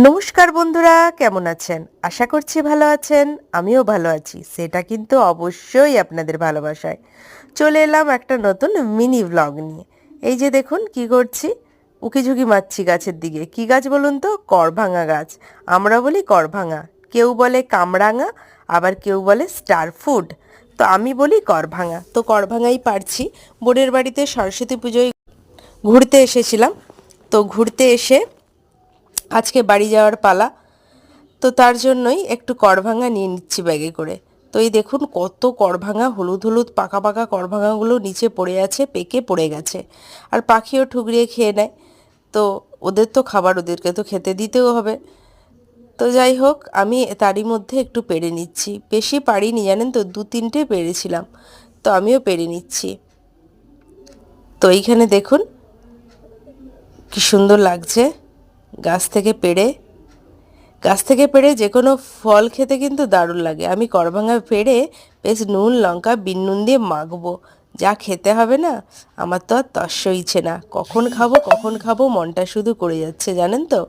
নমস্কার বন্ধুরা, কেমন আছেন? আশা করছি ভালো আছেন। আমিও ভালো আছি, সেটা কিন্তু অবশ্যই আপনাদের ভালোবাসায়। চলে এলাম একটা নতুন মিনি ভ্লগ নিয়ে। এই যে দেখুন কি করছি, উকিঝুঁকি মারছি গাছের দিকে। কি গাছ বলুন তো? করভাঙা গাছ। আমরা বলি করভাঙা, কেউ বলে কামরাঙা, আবার কেউ বলে স্টার ফুড। তো আমি বলি করভাঙা। তো করভাঙাই পারছি। বোনের বাড়িতে সরস্বতী পুজোয় ঘুরতে এসেছিলাম। তো ঘুরতে এসে আজকে বাড়ি যাওয়ার পালা। তো তার জন্যই একটু করভাঙা নিয়ে নিচ্ছি ব্যাগে করে। তো এই দেখুন কত করভাঙা, হলুদ হলুদ পাকা পাকা করভাঙাগুলো নিচে পড়ে আছে, পেকে পড়ে গেছে। আর পাখিও ঠুকরিয়ে খেয়ে নেয়। তো ওদের তো খাবার, ওদেরকে তো খেতে দিতেও হবে। তো যাই হোক, আমি তারই মধ্যে একটু পেড়ে নিচ্ছি। বেশি পারিনি জানেন তো, 2-3টে পেরেছিলাম। তো আমিও পেড়ে নিচ্ছি। তো এইখানে দেখুন কি সুন্দর লাগছে গাছ থেকে পেড়ে। গাছ থেকে পেড়ে যে কোনো ফল খেতে কিন্তু দারুণ লাগে। আমি করভাঙা পেড়ে বেশ নুন লঙ্কা বিন নুন দিয়ে মাখবো, যা খেতে হবে না, আমার তো আর তর্স ইচ্ছে না। কখন খাবো কখন খাবো মনটা শুধু করে যাচ্ছে জানেন তো।